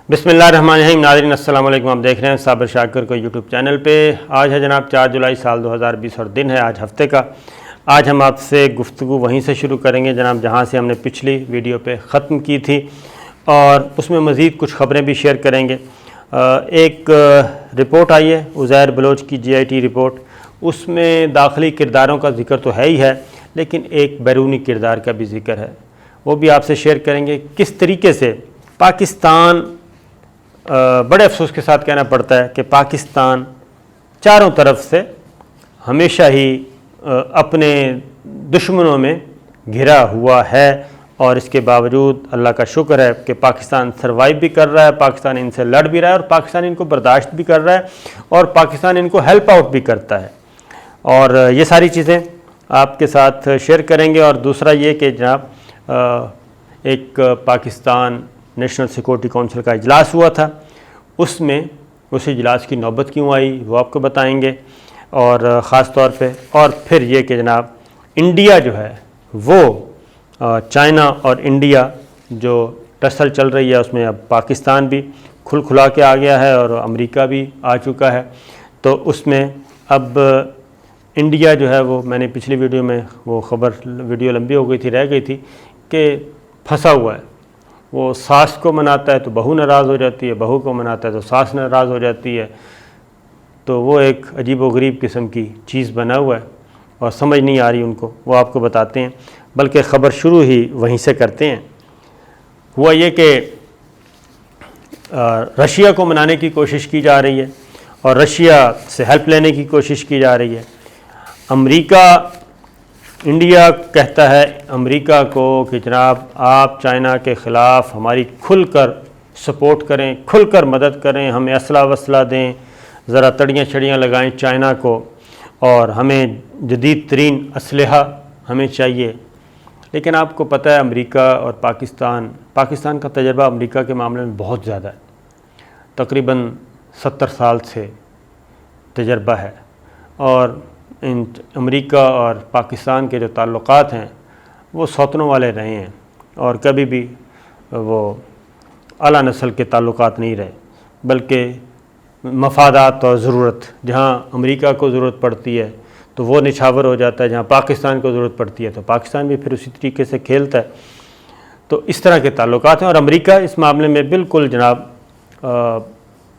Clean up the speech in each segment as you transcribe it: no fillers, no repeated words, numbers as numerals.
بسم اللہ الرحمن الرحیم۔ ناظرین السلام علیکم، آپ دیکھ رہے ہیں صابر شاکر کو یوٹیوب چینل پہ۔ آج ہے جناب 4 جولائی سال 2020 اور دن ہے آج ہفتے کا۔ آج ہم آپ سے گفتگو وہیں سے شروع کریں گے جناب جہاں سے ہم نے پچھلی ویڈیو پہ ختم کی تھی، اور اس میں مزید کچھ خبریں بھی شیئر کریں گے۔ ایک رپورٹ آئی ہے عزیر بلوچ کی GIT رپورٹ، اس میں داخلی کرداروں کا ذکر تو ہے ہی ہے، لیکن ایک بیرونی کردار کا بھی ذکر ہے، وہ بھی آپ سے شیئر کریں گے۔ کس طریقے سے پاکستان، بڑے افسوس کے ساتھ کہنا پڑتا ہے کہ پاکستان چاروں طرف سے ہمیشہ ہی اپنے دشمنوں میں گھرا ہوا ہے، اور اس کے باوجود اللہ کا شکر ہے کہ پاکستان سروائیو بھی کر رہا ہے، پاکستان ان سے لڑ بھی رہا ہے، اور پاکستان ان کو برداشت بھی کر رہا ہے، اور پاکستان ان کو ہیلپ آؤٹ بھی کرتا ہے، اور یہ ساری چیزیں آپ کے ساتھ شیئر کریں گے۔ اور دوسرا یہ کہ جناب ایک پاکستان نیشنل سیکورٹی کونسل کا اجلاس ہوا تھا، اس میں اس اجلاس کی نوبت کیوں آئی وہ آپ کو بتائیں گے، اور خاص طور پہ اور پھر یہ کہ جناب انڈیا جو ہے وہ چائنا اور انڈیا جو ٹسل چل رہی ہے، اس میں اب پاکستان بھی کھلا کے آ گیا ہے اور امریکہ بھی آ چکا ہے، تو اس میں اب انڈیا جو ہے وہ، میں نے پچھلی ویڈیو میں وہ خبر، ویڈیو لمبی ہو گئی تھی، رہ گئی تھی کہ پھنسا ہوا ہے۔ وہ ساس کو مناتا ہے تو بہو ناراض ہو جاتی ہے، بہو کو مناتا ہے تو ساس ناراض ہو جاتی ہے، تو وہ ایک عجیب و غریب قسم کی چیز بنا ہوا ہے اور سمجھ نہیں آ رہی ان کو، وہ آپ کو بتاتے ہیں، بلکہ خبر شروع ہی وہیں سے کرتے ہیں۔ ہوا یہ کہ رشیا کو منانے کی کوشش کی جا رہی ہے اور رشیا سے ہیلپ لینے کی کوشش کی جا رہی ہے۔ امریکہ، انڈیا کہتا ہے امریکہ کو کہ جناب آپ چائنا کے خلاف ہماری کھل کر سپورٹ کریں، کھل کر مدد کریں، ہمیں اسلحہ وسلح دیں، ذرا تڑیاں چھڑیاں لگائیں چائنا کو، اور ہمیں جدید ترین اسلحہ ہمیں چاہیے۔ لیکن آپ کو پتہ ہے امریکہ اور پاکستان کا تجربہ امریکہ کے معاملے میں بہت زیادہ ہے، تقریباً 70 سال سے تجربہ ہے، اور امریکہ اور پاکستان کے جو تعلقات ہیں وہ سوتنوں والے رہے ہیں، اور کبھی بھی وہ اعلیٰ نسل کے تعلقات نہیں رہے، بلکہ مفادات اور ضرورت، جہاں امریکہ کو ضرورت پڑتی ہے تو وہ نچھاور ہو جاتا ہے، جہاں پاکستان کو ضرورت پڑتی ہے تو پاکستان بھی پھر اسی طریقے سے کھیلتا ہے، تو اس طرح کے تعلقات ہیں۔ اور امریکہ اس معاملے میں بالکل جناب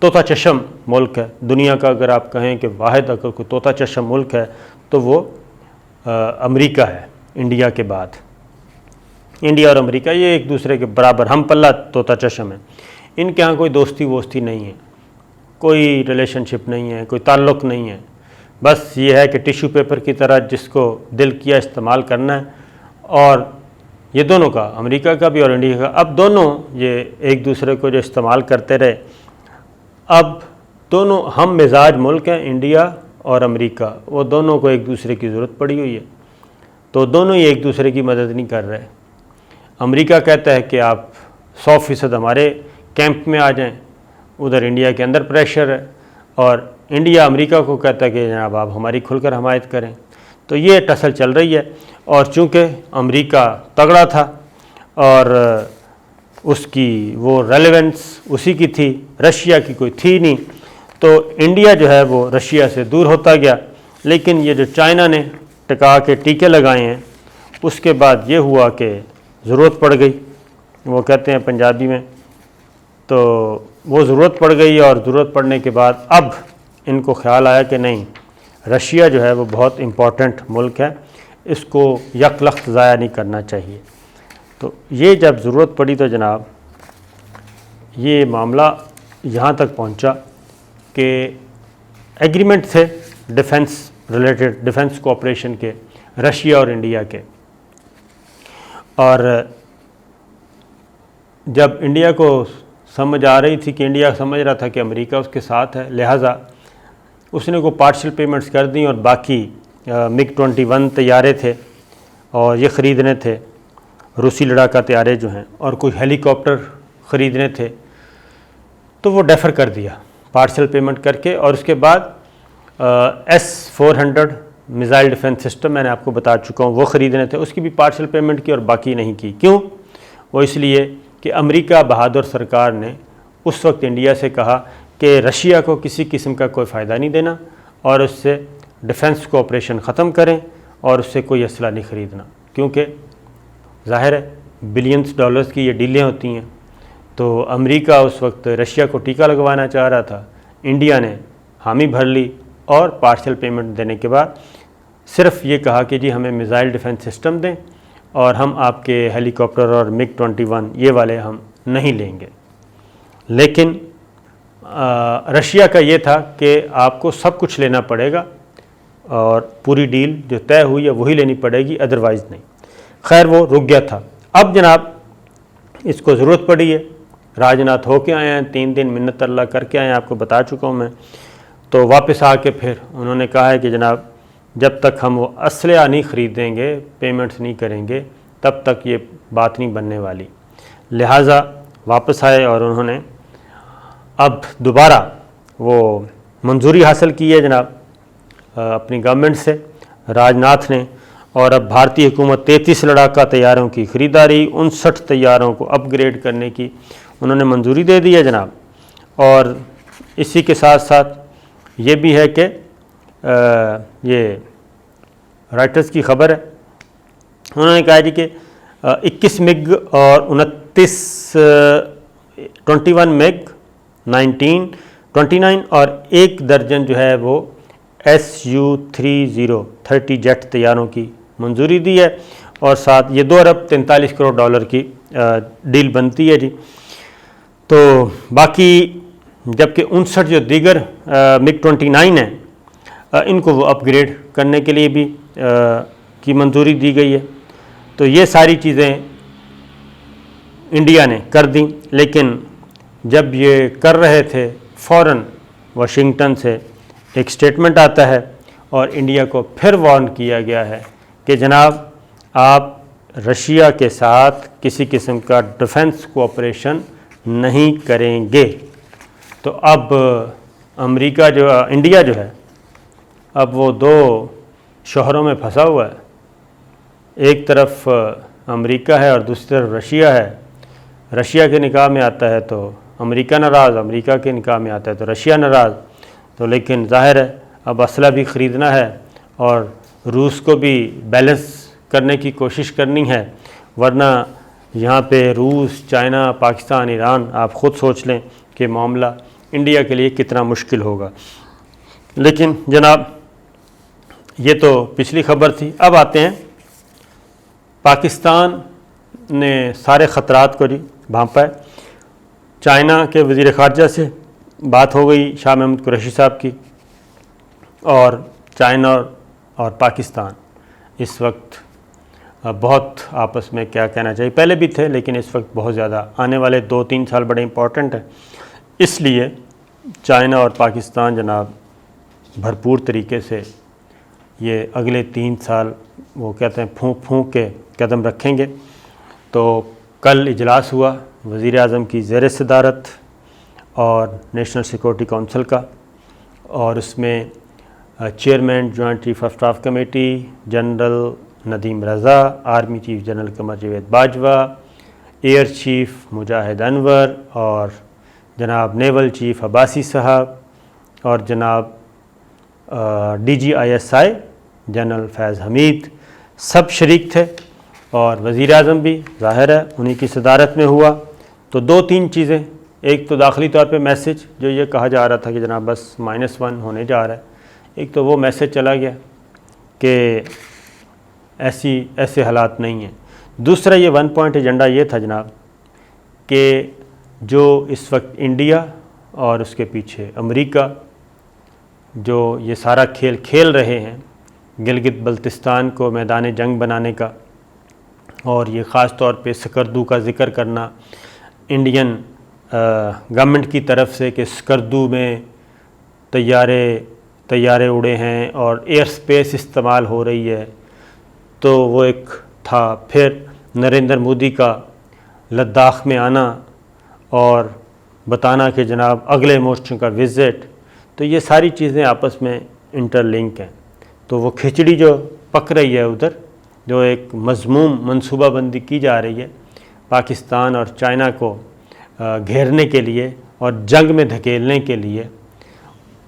طوطا چشم ملک ہے، دنیا کا اگر آپ کہیں کہ واحد اگر کوئی طوطا چشم ملک ہے تو وہ امریکہ ہے، انڈیا کے بعد۔ انڈیا اور امریکہ یہ ایک دوسرے کے برابر ہم پلہ طوطا چشم ہے، ان کے ہاں کوئی دوستی ووستی نہیں ہے، کوئی ریلیشن شپ نہیں ہے، کوئی تعلق نہیں ہے، بس یہ ہے کہ ٹیشو پیپر کی طرح جس کو دل کیا استعمال کرنا ہے، اور یہ دونوں کا، امریکہ کا بھی اور انڈیا کا، اب دونوں یہ ایک دوسرے کو جو استعمال کرتے رہے، اب دونوں ہم مزاج ملک ہیں، انڈیا اور امریکہ، وہ دونوں کو ایک دوسرے کی ضرورت پڑی ہوئی ہے، تو دونوں ہی ایک دوسرے کی مدد نہیں کر رہے۔ امریکہ کہتا ہے کہ آپ 100% ہمارے کیمپ میں آ جائیں، ادھر انڈیا کے اندر پریشر ہے، اور انڈیا امریکہ کو کہتا ہے کہ جناب آپ ہماری کھل کر حمایت کریں، تو یہ ٹسل چل رہی ہے۔ اور چونکہ امریکہ تگڑا تھا اور اس کی وہ ریلیونس اسی کی تھی، رشیا کی کوئی تھی نہیں، تو انڈیا جو ہے وہ رشیا سے دور ہوتا گیا۔ لیکن یہ جو چائنا نے ٹکا کے ٹیکے لگائے ہیں، اس کے بعد یہ ہوا کہ ضرورت پڑ گئی، وہ کہتے ہیں پنجابی میں، تو وہ ضرورت پڑ گئی، اور ضرورت پڑنے کے بعد اب ان کو خیال آیا کہ نہیں، رشیا جو ہے وہ بہت امپورٹنٹ ملک ہے، اس کو یک لخت ضائع نہیں کرنا چاہیے۔ تو یہ جب ضرورت پڑی تو جناب یہ معاملہ یہاں تک پہنچا کہ ایگریمنٹ تھے ڈیفنس ریلیٹڈ، ڈیفنس کوآپریشن کے، رشیا اور انڈیا کے، اور جب انڈیا کو سمجھ آ رہی تھی کہ انڈیا سمجھ رہا تھا کہ امریکہ اس کے ساتھ ہے، لہٰذا اس نے کو پارشل پیمنٹس کر دیں، اور باقی MiG-21 طیارے تھے اور یہ خریدنے تھے، روسی لڑاکا طیارے جو ہیں، اور کوئی ہیلی کاپٹر خریدنے تھے، تو وہ ڈیفر کر دیا پارشل پیمنٹ کر کے۔ اور اس کے بعد S-400 میزائل ڈیفنس سسٹم میں نے آپ کو بتا چکا ہوں، وہ خریدنے تھے، اس کی بھی پارشل پیمنٹ کی اور باقی نہیں کی۔ کیوں؟ وہ اس لیے کہ امریکہ بہادر سرکار نے اس وقت انڈیا سے کہا کہ رشیا کو کسی قسم کا کوئی فائدہ نہیں دینا اور اس سے ڈیفنس کوآپریشن ختم کریں اور اس سے کوئی اسلحہ نہیں خریدنا، کیونکہ ظاہر ہے بلینز ڈالرز کی یہ ڈیلیں ہوتی ہیں۔ تو امریکہ اس وقت رشیا کو ٹیکہ لگوانا چاہ رہا تھا، انڈیا نے حامی بھر لی اور پارشل پیمنٹ دینے کے بعد صرف یہ کہا کہ جی ہمیں میزائل ڈیفنس سسٹم دیں اور ہم آپ کے ہیلی کاپٹر اور MiG 21 یہ والے ہم نہیں لیں گے۔ لیکن رشیا کا یہ تھا کہ آپ کو سب کچھ لینا پڑے گا اور پوری ڈیل جو طے ہوئی ہے وہی لینی پڑے گی، ادروائز نہیں۔ خیر وہ رک گیا تھا۔ اب جناب اس کو ضرورت پڑی ہے، راجناتھ ہو کے آئے ہیں، 3 دن منت اللہ کر کے آئے ہیں، آپ کو بتا چکا ہوں میں۔ تو واپس آ کے پھر انہوں نے کہا ہے کہ جناب جب تک ہم وہ اسلحہ نہیں خریدیں گے، پیمنٹس نہیں کریں گے، تب تک یہ بات نہیں بننے والی۔ لہٰذا واپس آئے اور انہوں نے اب دوبارہ وہ منظوری حاصل کی ہے جناب اپنی گورنمنٹ سے، راجناتھ نے، اور اب بھارتی حکومت 33 لڑاکا طیاروں کی خریداری، 59 طیاروں کو اپ گریڈ کرنے کی انہوں نے منظوری دے دی ہے جناب۔ اور اسی کے ساتھ ساتھ یہ بھی ہے کہ یہ رائٹرز کی خبر ہے، انہوں نے کہا جی کہ 21 MiG اور 21 MiG 29 اور 1 درجن جو ہے وہ Su-30 جیٹ طیاروں کی منظوری دی ہے، اور ساتھ یہ $2 ارب 43 کروڑ کی ڈیل بنتی ہے جی۔ تو باقی جبکہ 59 جو دیگر MiG 29 ہیں ان کو وہ اپ گریڈ کرنے کے لیے بھی کی منظوری دی گئی ہے۔ تو یہ ساری چیزیں انڈیا نے کر دیں، لیکن جب یہ کر رہے تھے فوراً واشنگٹن سے ایک سٹیٹمنٹ آتا ہے اور انڈیا کو پھر وارن کیا گیا ہے کہ جناب آپ رشیا کے ساتھ کسی قسم کا ڈیفنس کوآپریشن نہیں کریں گے۔ تو اب امریکہ انڈیا جو ہے اب وہ 2 شوہروں میں پھنسا ہوا ہے، ایک طرف امریکہ ہے اور دوسری طرف رشیا ہے۔ رشیا کے نکاح میں آتا ہے تو امریکہ ناراض، امریکہ کے نکاح میں آتا ہے تو رشیا ناراض۔ تو لیکن ظاہر ہے اب اسلحہ بھی خریدنا ہے اور روس کو بھی بیلنس کرنے کی کوشش کرنی ہے، ورنہ یہاں پہ روس، چائنا، پاکستان، ایران، آپ خود سوچ لیں کہ معاملہ انڈیا کے لیے کتنا مشکل ہوگا۔ لیکن جناب یہ تو پچھلی خبر تھی، اب آتے ہیں پاکستان نے سارے خطرات کو بھانپا ہے۔ چائنا کے وزیر خارجہ سے بات ہو گئی شاہ محمود قریشی صاحب کی، اور چائنا اور پاکستان اس وقت بہت آپس میں کیا کہنا چاہیے، پہلے بھی تھے لیکن اس وقت بہت زیادہ، آنے والے 2-3 سال بڑے امپورٹنٹ ہیں۔ اس لیے چائنا اور پاکستان جناب بھرپور طریقے سے یہ اگلے 3 سال وہ کہتے ہیں پھونک پھونک کے قدم رکھیں گے۔ تو کل اجلاس ہوا وزیر اعظم کی زیر صدارت اور نیشنل سیکورٹی کونسل کا، اور اس میں chairman joint chief of staff committee general Nadeem Raza, army chief general Qamar Javed Bajwa, air chief Mujahid Anwar, اور جناب نیول چیف عباسی صاحب، اور جناب DGISI جنرل فیض حمید، سب شریک تھے، اور وزیر اعظم بھی ظاہر ہے انہی کی صدارت میں ہوا۔ تو 2-3 چیزیں، ایک تو داخلی طور پہ میسج جو یہ کہا جا رہا تھا کہ جناب بس -1 ہونے جا رہا ہے، ایک تو وہ میسج چلا گیا کہ ایسے حالات نہیں ہیں۔ دوسرا یہ 1 پوائنٹ ایجنڈا یہ تھا جناب کہ جو اس وقت انڈیا اور اس کے پیچھے امریکہ جو یہ سارا کھیل کھیل رہے ہیں گلگت بلتستان کو میدان جنگ بنانے کا، اور یہ خاص طور پہ سکردو کا ذکر کرنا انڈین گورنمنٹ کی طرف سے کہ سکردو میں طیارے اڑے ہیں اور ایئر سپیس استعمال ہو رہی ہے، تو وہ ایک تھا۔ پھر نریندر مودی کا لداخ میں آنا اور بتانا کہ جناب اگلے مورچوں کا وزٹ، تو یہ ساری چیزیں آپس میں انٹر لنک ہیں۔ تو وہ کھچڑی جو پک رہی ہے ادھر، جو ایک مذموم منصوبہ بندی کی جا رہی ہے پاکستان اور چائنا کو گھیرنے کے لیے، اور جنگ میں دھکیلنے کے لیے،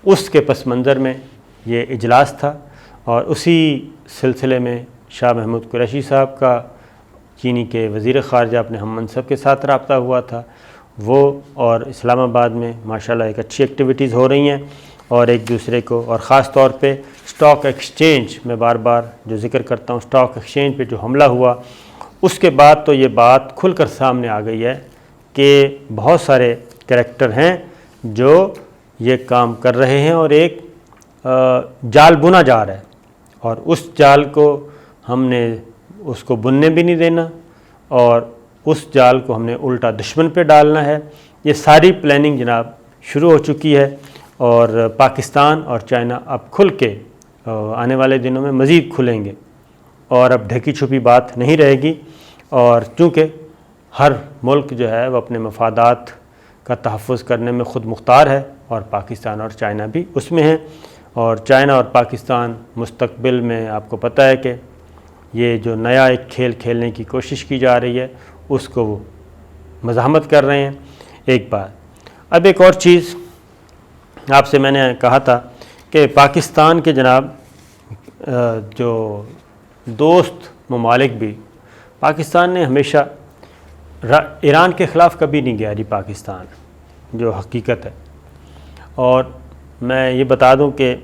اس کے پس منظر میں یہ اجلاس تھا۔ اور اسی سلسلے میں شاہ محمود قریشی صاحب کا چینی کے وزیر خارجہ اپنے ہم منصب کے ساتھ رابطہ ہوا تھا، وہ اور اسلام آباد میں ماشاءاللہ ایک اچھی ایکٹیویٹیز ہو رہی ہیں، اور ایک دوسرے کو، اور خاص طور پہ سٹاک ایکسچینج، میں بار بار جو ذکر کرتا ہوں، سٹاک ایکسچینج پہ جو حملہ ہوا، اس کے بعد تو یہ بات کھل کر سامنے آ گئی ہے کہ بہت سارے کریکٹر ہیں جو یہ کام کر رہے ہیں، اور ایک جال بنا جا رہا ہے، اور اس جال کو ہم نے اس کو بننے بھی نہیں دینا، اور اس جال کو ہم نے الٹا دشمن پہ ڈالنا ہے۔ یہ ساری پلاننگ جناب شروع ہو چکی ہے، اور پاکستان اور چائنا اب کھل کے آنے والے دنوں میں مزید کھلیں گے، اور اب ڈھکی چھپی بات نہیں رہے گی، اور چونکہ ہر ملک جو ہے وہ اپنے مفادات کا تحفظ کرنے میں خود مختار ہے، اور پاکستان اور چائنا بھی اس میں ہیں، اور چائنا اور پاکستان مستقبل میں آپ کو پتہ ہے کہ یہ جو نیا ایک کھیل کھیلنے کی کوشش کی جا رہی ہے، اس کو وہ مزاحمت کر رہے ہیں۔ ایک بات، اب ایک اور چیز آپ سے میں نے کہا تھا کہ پاکستان کے جناب جو دوست ممالک بھی، پاکستان نے ہمیشہ ایران کے خلاف کبھی نہیں گیا جی، پاکستان جو حقیقت ہے۔ اور میں یہ بتا دوں کہ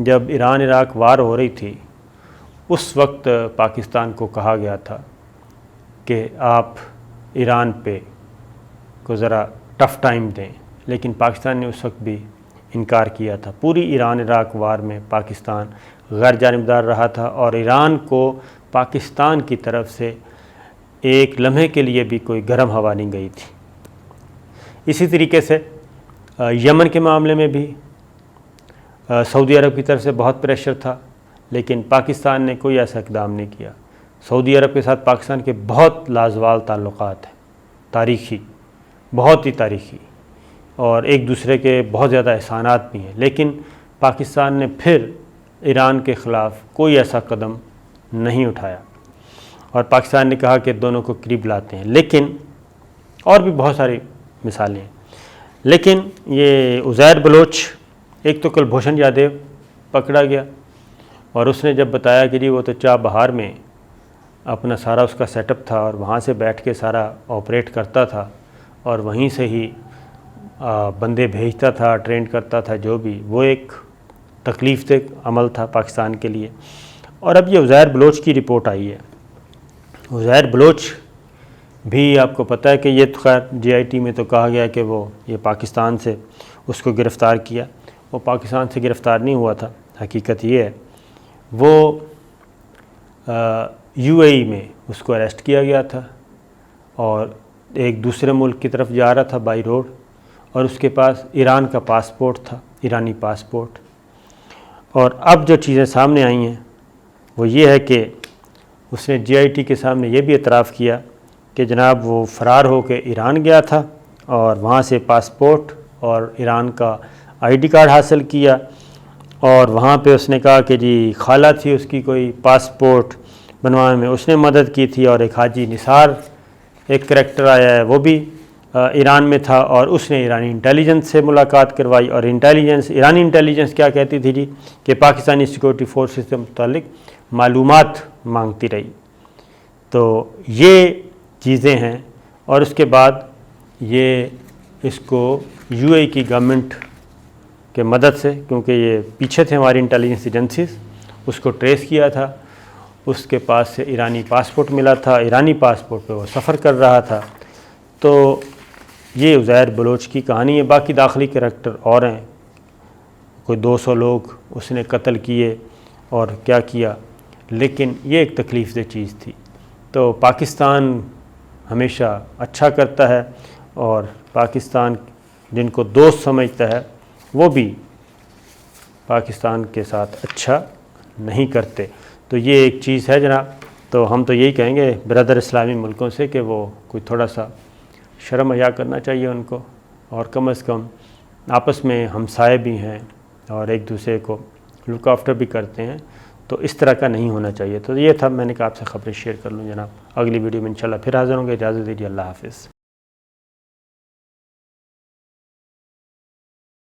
جب ایران عراق وار ہو رہی تھی، اس وقت پاکستان کو کہا گیا تھا کہ آپ ایران پہ کو ذرا ٹف ٹائم دیں، لیکن پاکستان نے اس وقت بھی انکار کیا تھا۔ پوری ایران عراق وار میں پاکستان غیر جانبدار رہا تھا، اور ایران کو پاکستان کی طرف سے ایک لمحے کے لیے بھی کوئی گرم ہوا نہیں گئی تھی۔ اسی طریقے سے یمن کے معاملے میں بھی سعودی عرب کی طرف سے بہت پریشر تھا، لیکن پاکستان نے کوئی ایسا اقدام نہیں کیا۔ سعودی عرب کے ساتھ پاکستان کے بہت لازوال تعلقات ہیں، تاریخی، بہت ہی تاریخی، اور ایک دوسرے کے بہت زیادہ احسانات بھی ہیں، لیکن پاکستان نے پھر ایران کے خلاف کوئی ایسا قدم نہیں اٹھایا، اور پاکستان نے کہا کہ دونوں کو قریب لاتے ہیں۔ لیکن اور بھی بہت ساری مثالیں ہیں، لیکن یہ عزیر بلوچ، ایک تو کلبھوشن یادیو پکڑا گیا، اور اس نے جب بتایا کہ جی وہ تو چاہ بہار میں اپنا سارا اس کا سیٹ اپ تھا، اور وہاں سے بیٹھ کے سارا آپریٹ کرتا تھا، اور وہیں سے ہی بندے بھیجتا تھا، ٹرینڈ کرتا تھا، جو بھی، وہ ایک تکلیف دہ عمل تھا پاکستان کے لیے۔ اور اب یہ عزیر بلوچ کی رپورٹ آئی ہے۔ عزیر بلوچ بھی آپ کو پتہ ہے کہ یہ خیر جی آئی ٹی میں تو کہا گیا کہ وہ یہ پاکستان سے اس کو گرفتار کیا، وہ پاکستان سے گرفتار نہیں ہوا تھا۔ حقیقت یہ ہے وہ یو اے ای میں اس کو اریسٹ کیا گیا تھا، اور ایک دوسرے ملک کی طرف جا رہا تھا بائی روڈ، اور اس کے پاس ایران کا پاسپورٹ تھا، ایرانی پاسپورٹ۔ اور اب جو چیزیں سامنے آئی ہیں وہ یہ ہے کہ اس نے جی آئی ٹی کے سامنے یہ بھی اعتراف کیا کہ جناب وہ فرار ہو کے ایران گیا تھا، اور وہاں سے پاسپورٹ اور ایران کا آئی ڈی کارڈ حاصل کیا، اور وہاں پہ اس نے کہا کہ جی خالہ تھی اس کی کوئی پاسپورٹ بنوانے میں، اس نے مدد کی تھی، اور ایک حاجی نثار ایک کریکٹر آیا ہے وہ بھی ایران میں تھا، اور اس نے ایرانی انٹیلیجنس سے ملاقات کروائی، اور ایرانی انٹیلیجنس کیا کہتی تھی جی کہ پاکستانی سیکورٹی فورسز سے متعلق معلومات مانگتی رہی۔ تو یہ چیزیں ہیں، اور اس کے بعد یہ اس کو یو اے کی گورنمنٹ کے مدد سے، کیونکہ یہ پیچھے تھے ہماری انٹیلیجنس ایجنسیز، اس کو ٹریس کیا تھا، اس کے پاس سے ایرانی پاسپورٹ ملا تھا، ایرانی پاسپورٹ پہ وہ سفر کر رہا تھا۔ تو یہ عزیر بلوچ کی کہانی ہے۔ باقی داخلی کریکٹر اور ہیں، کوئی 200 لوگ اس نے قتل کیے اور کیا کیا، لیکن یہ ایک تکلیف دہ چیز تھی۔ تو پاکستان ہمیشہ اچھا کرتا ہے، اور پاکستان جن کو دوست سمجھتا ہے وہ بھی پاکستان کے ساتھ اچھا نہیں کرتے۔ تو یہ ایک چیز ہے جناب۔ تو ہم تو یہی کہیں گے برادر اسلامی ملکوں سے کہ وہ کوئی تھوڑا سا شرم حیا کرنا چاہیے ان کو، اور کم از کم آپس میں ہمسائے بھی ہیں اور ایک دوسرے کو لک آفٹر بھی کرتے ہیں، تو اس طرح کا نہیں ہونا چاہیے۔ تو یہ تھا، میں نے کہا آپ سے خبریں شیئر کر لوں جناب۔ اگلی ویڈیو میں انشاءاللہ پھر حاضر ہوں گے۔ اجازت دیجیے، اللہ حافظ۔